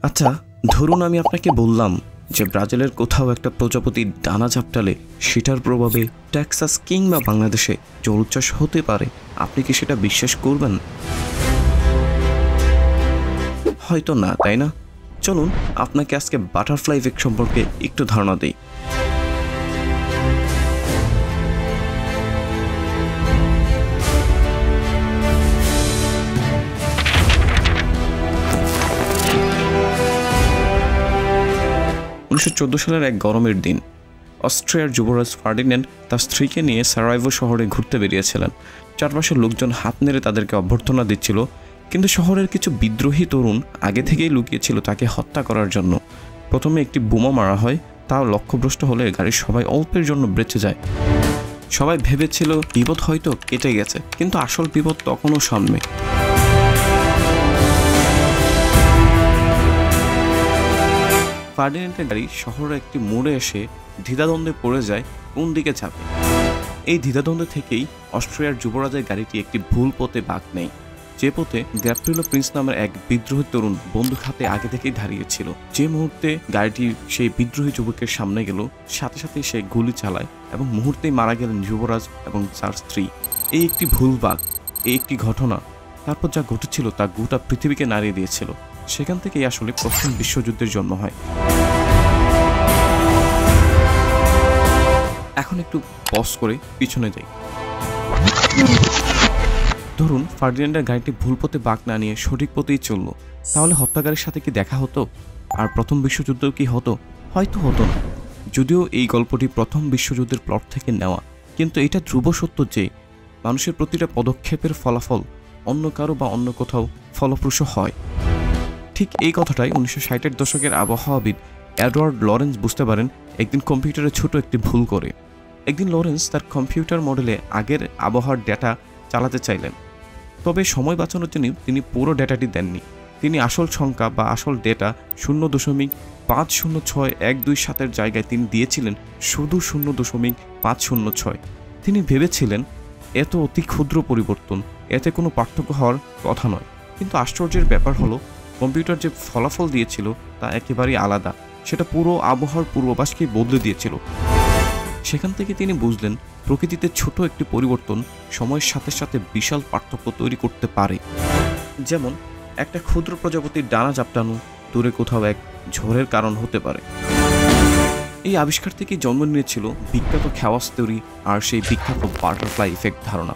আচ্ছা, ধরুন আমি আপনাকে বললাম যে ব্রাজিলের কোথাও একটা প্রজাপতি ডানা ঝাপটালে সেটার প্রভাবে টেক্সাস কিংবা বাংলাদেশে জলোচ্ছ্বাস হতে পারে। আপনি কি সেটা বিশ্বাস করবেন? হয়তো না, তাই না? চলুন আপনাকে আজকে বাটারফ্লাই ইফেক্ট সম্পর্কে একটু ধারণা দিই। 1914 সালের এক গরমের দিন অস্ট্রিয়ার যুবরাজ ফার্ডিন্যান্ড তার স্ত্রীকে নিয়ে সারাইভো শহরে ঘুরতে বেরিয়েছিলেন। চারপাশের লোকজন হাত নেড়ে তাদেরকে অভ্যর্থনা দিচ্ছিল, কিন্তু শহরের কিছু বিদ্রোহী তরুণ আগে থেকেই লুকিয়েছিল তাকে হত্যা করার জন্য। প্রথমে একটি বোমা মারা হয়, তাও লক্ষ্যভ্রষ্ট হলে গাড়ির সবাই অল্পের জন্য বেঁচে যায়। সবাই ভেবেছিল বিপদ হয়তো কেটে গেছে, কিন্তু আসল বিপদ তখনও সামনে। ফার্ডিন্যান্ডের গাড়ি শহরের একটি মোড়ে এসে দ্বিধাদ্বন্দ্বে পড়ে যায় কোন দিকে যাবে। এই দ্বিধাদ্বন্দ্বে থেকেই অস্ট্রিয়ার যুবরাজের গাড়িটি একটি ভুল পথে বাঁক নেয়, যে পথে গ্যাব্রিয়েলো প্রিন্স নামের এক বিদ্রোহী তরুণ বন্দুক হাতে আগে থেকেই দাঁড়িয়েছিল। যে মুহূর্তে গাড়িটি সেই বিদ্রোহী যুবকের সামনে গেল, সাথে সাথে সে গুলি চালায় এবং মুহূর্তেই মারা গেলেন যুবরাজ এবং তার স্ত্রী। এই একটি ভুল বাঁক, এই একটি ঘটনা, তারপর যা ঘটেছিল তা গোটা পৃথিবীকে নাড়িয়ে দিয়েছিল। সেখান থেকেই আসলে প্রথম বিশ্বযুদ্ধের জন্ম হয়। এখন একটু পজ করে পিছনে যাই। ধরুন ফার্ডিন্যান্ডের গাড়িটি ভুল পথে বাঁক না নিয়ে সঠিক পথেই চলল, তাহলে হত্যাকারীর সাথে কি দেখা হতো? আর প্রথম বিশ্বযুদ্ধ কি হতো? হয়তো হতো না। যদিও এই গল্পটি প্রথম বিশ্বযুদ্ধের প্লট থেকে নেওয়া, কিন্তু এটা ধ্রুব সত্য যে মানুষের প্রতিটা পদক্ষেপের ফলাফল অন্য কারো বা অন্য কোথাও ফলপ্রসূ হয়। ঠিক এই কথাটাই 1960-এর দশকের আবহাওয়াবিদ এডওয়ার্ড লরেন্স বুঝতে পারেন একদিন কম্পিউটারে ছোট একটি ভুল করে। একদিন লরেন্স তার কম্পিউটার মডেলে আগের আবহাওয়ার ডেটা চালাতে চাইলেন, তবে সময় বাঁচানোর জন্য তিনি পুরো ডেটাটি দেননি। তিনি আসল সংখ্যা বা আসল ডেটা 0.506127 জায়গায় তিনি দিয়েছিলেন শুধু 0.506। তিনি ভেবেছিলেন এত অতি ক্ষুদ্র পরিবর্তন, এতে কোনো পার্থক্য হওয়ার কথা নয়। কিন্তু আশ্চর্যের ব্যাপার হলো কম্পিউটার যে ফলাফল দিয়েছিল তা একেবারেই আলাদা। সেটা পুরো আবহাওয়ার পূর্বাভাসকেই বদলে দিয়েছিল। সেখান থেকে তিনি বুঝলেন প্রকৃতিতে ছোট একটি পরিবর্তন সময়ের সাথে সাথে বিশাল পার্থক্য তৈরি করতে পারে। যেমন একটা ক্ষুদ্র প্রজাপতির ডানা ঝাপটানো দূরে কোথাও এক ঝড়ের কারণ হতে পারে। এই আবিষ্কার থেকেই জন্ম নিয়েছিল বিখ্যাত খেওয়াস থিওরি আর সেই বিখ্যাত বাটারফ্লাই ইফেক্ট ধারণা।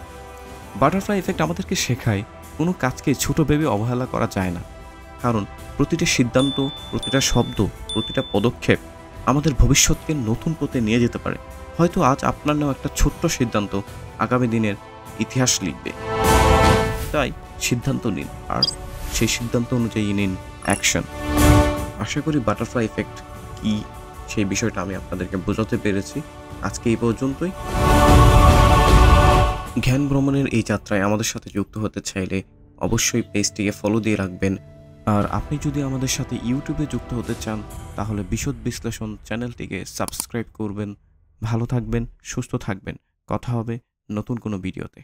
বাটারফ্লাই ইফেক্ট আমাদেরকে শেখায় কোনো কাজকে ছোট ভেবে অবহেলা করা যায় না, কারণ প্রতিটা সিদ্ধান্ত, প্রতিটা শব্দ, প্রতিটা পদক্ষেপ আমাদের ভবিষ্যৎকে নতুন পথে নিয়ে যেতে পারে। হয়তো আজ আপনার নেওয়া একটা ছোট্ট সিদ্ধান্ত আগামী দিনের ইতিহাস লিখবে। তাই সিদ্ধান্ত নিন, আর সেই সিদ্ধান্ত অনুযায়ী নিন অ্যাকশন। আশা করি বাটারফ্লাই ইফেক্ট কি সেই বিষয়টা আমি আপনাদেরকে বোঝাতে পেরেছি। আজকে এই পর্যন্তই। জ্ঞান ভ্রমণের এই যাত্রায় আমাদের সাথে যুক্ত হতে চাইলে অবশ্যই পেজটিকে ফলো দিয়ে রাখবেন। আর আপনি যদি আমাদের সাথে ইউটিউবে যুক্ত হতে চান তাহলে বিশদ বিশ্লেষণ চ্যানেলটিকে সাবস্ক্রাইব করবেন। ভালো থাকবেন, সুস্থ থাকবেন। কথা হবে নতুন কোনো ভিডিওতে।